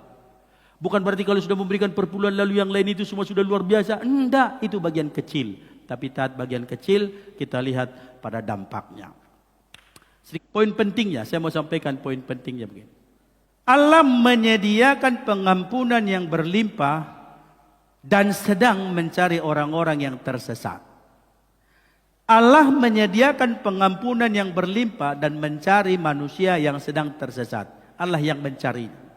Bukan berarti kalau sudah memberikan perpuluhan lalu yang lain itu semua sudah luar biasa. Enggak, itu bagian kecil. Tapi taat bagian kecil, kita lihat pada dampaknya. Poin pentingnya, saya mau sampaikan poin pentingnya begini. Allah menyediakan pengampunan yang berlimpah dan sedang mencari orang-orang yang tersesat. Allah menyediakan pengampunan yang berlimpah dan mencari manusia yang sedang tersesat. Allah yang mencari.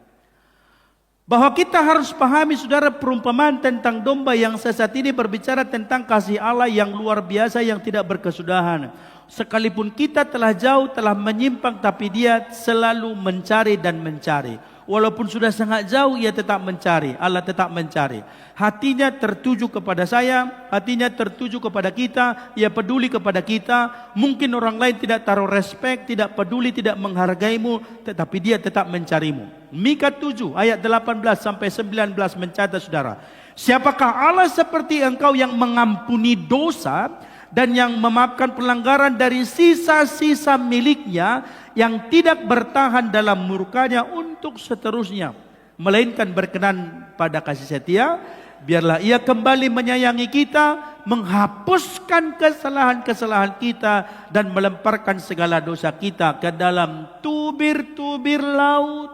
Bahwa kita harus pahami saudara, perumpamaan tentang domba yang sesat ini berbicara tentang kasih Allah yang luar biasa yang tidak berkesudahan. Sekalipun kita telah jauh, telah menyimpang, tapi dia selalu mencari dan mencari. Walaupun sudah sangat jauh, ia tetap mencari. Allah tetap mencari. Hatinya tertuju kepada saya, hatinya tertuju kepada kita, ia peduli kepada kita. Mungkin orang lain tidak taruh respek, tidak peduli, tidak menghargaimu, tetapi dia tetap mencarimu. Mika 7 ayat 18 sampai 19 mencatat saudara. Siapakah Allah seperti engkau yang mengampuni dosa dan yang memaafkan pelanggaran dari sisa-sisa miliknya, yang tidak bertahan dalam murkanya untuk seterusnya, melainkan berkenan pada kasih setia. Biarlah ia kembali menyayangi kita, menghapuskan kesalahan-kesalahan kita, dan melemparkan segala dosa kita ke dalam tubir-tubir laut.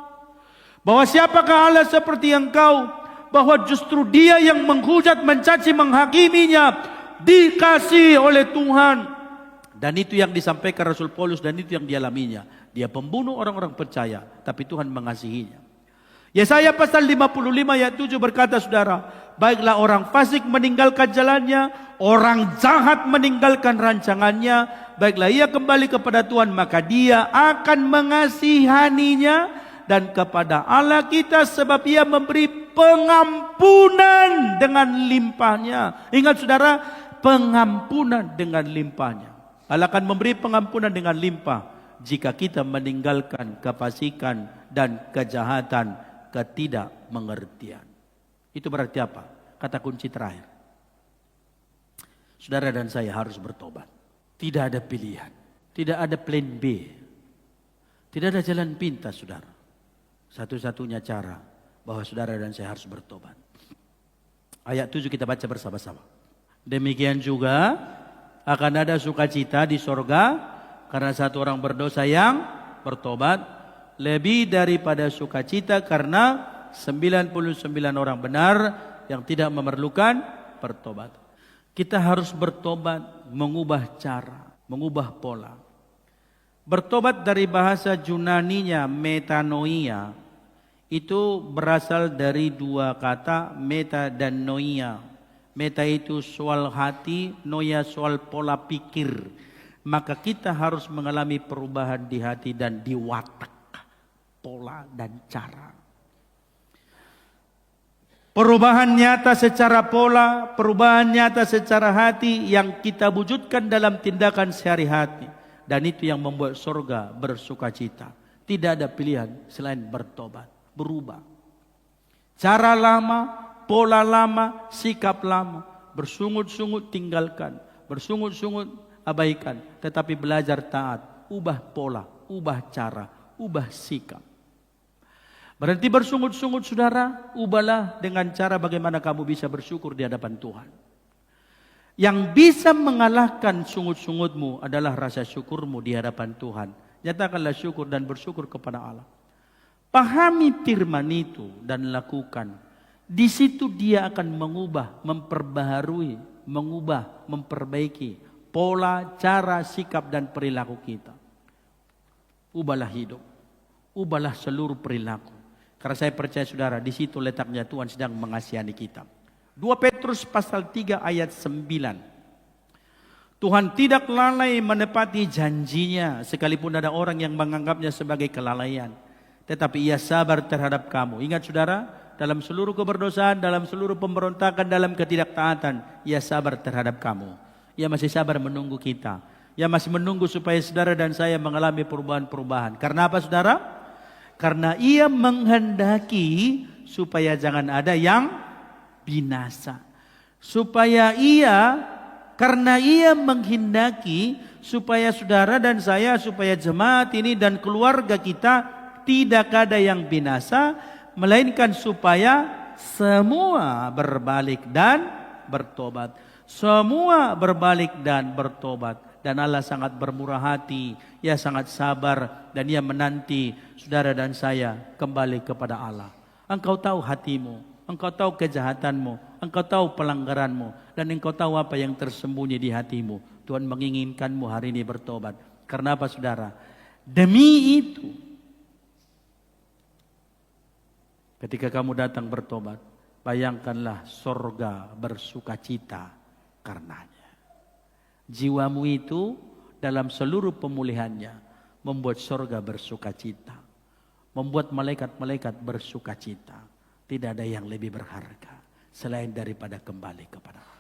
Bahwa siapakah Allah seperti engkau, bahwa justru dia yang menghujat, mencaci, menghakiminya, dikasih oleh Tuhan. Dan itu yang disampaikan Rasul Paulus, dan itu yang dialaminya. Dia pembunuh orang-orang percaya, tapi Tuhan mengasihinya. Yesaya pasal 55 ayat 7 berkata saudara, baiklah orang fasik meninggalkan jalannya, orang jahat meninggalkan rancangannya, baiklah ia kembali kepada Tuhan, maka dia akan mengasihaninya. Dan kepada Allah kita, sebab ia memberi pengampunan dengan limpahnya. Ingat saudara, pengampunan dengan limpahnya. Allah akan memberi pengampunan dengan limpah jika kita meninggalkan kefasikan dan kejahatan, ketidakmengertian. Itu berarti apa? Kata kunci terakhir. Saudara dan saya harus bertobat. Tidak ada pilihan. Tidak ada plan B. Tidak ada jalan pintas saudara. Satu-satunya cara bahwa saudara dan saya harus bertobat. Ayat 7 kita baca bersama-sama. Demikian juga akan ada sukacita di sorga karena satu orang berdosa yang bertobat, lebih daripada sukacita karena 99 orang benar yang tidak memerlukan pertobatan. Kita harus bertobat, mengubah cara, mengubah pola. Bertobat dari bahasa Yunaninya metanoia, itu berasal dari dua kata, meta dan noia. Meta itu soal hati, noia soal pola pikir. Maka kita harus mengalami perubahan di hati dan di watak, pola dan cara. Perubahan nyata secara pola, perubahan nyata secara hati yang kita wujudkan dalam tindakan sehari-hari. Dan itu yang membuat surga bersukacita. Tidak ada pilihan selain bertobat, berubah. Cara lama, pola lama, sikap lama, bersungut-sungut tinggalkan, bersungut-sungut abaikan, tetapi belajar taat, ubah pola, ubah cara, ubah sikap. Berhenti bersungut-sungut saudara, ubahlah dengan cara bagaimana kamu bisa bersyukur di hadapan Tuhan. Yang bisa mengalahkan sungut-sungutmu adalah rasa syukurmu di hadapan Tuhan. Nyatakanlah syukur dan bersyukur kepada Allah. Pahami firman itu dan lakukan. Di situ dia akan mengubah, memperbaharui, mengubah, memperbaiki pola, cara, sikap dan perilaku kita. Ubahlah hidup, ubahlah seluruh perilaku. Karena saya percaya saudara, di situ letaknya Tuhan sedang mengasihani kita. 2 Petrus pasal 3 ayat 9. Tuhan tidak lalai menepati janjinya, sekalipun ada orang yang menganggapnya sebagai kelalaian. tetapi ia sabar terhadap kamu. Ingat saudara, dalam seluruh keberdosaan, dalam seluruh pemberontakan, dalam ketidaktaatan, ia sabar terhadap kamu. Ia masih sabar menunggu kita. Ia masih menunggu supaya saudara dan saya mengalami perubahan-perubahan. Karena apa saudara? Karena ia menghendaki supaya jangan ada yang binasa. Karena ia menghendaki supaya saudara dan saya, supaya jemaat ini dan keluarga kita tidak ada yang binasa, melainkan supaya semua berbalik dan bertobat. Semua berbalik dan bertobat. Dan Allah sangat bermurah hati, ia sangat sabar, dan ia menanti saudara dan saya kembali kepada Allah. Engkau tahu hatimu, engkau tahu kejahatanmu, engkau tahu pelanggaranmu, dan engkau tahu apa yang tersembunyi di hatimu. Tuhan menginginkanmu hari ini bertobat. Karena apa saudara? Demi itu, ketika kamu datang bertobat, bayangkanlah sorga bersukacita karenanya. Jiwamu itu dalam seluruh pemulihannya membuat sorga bersukacita, membuat malaikat-malaikat bersukacita. Tidak ada yang lebih berharga selain daripada kembali kepada Allah.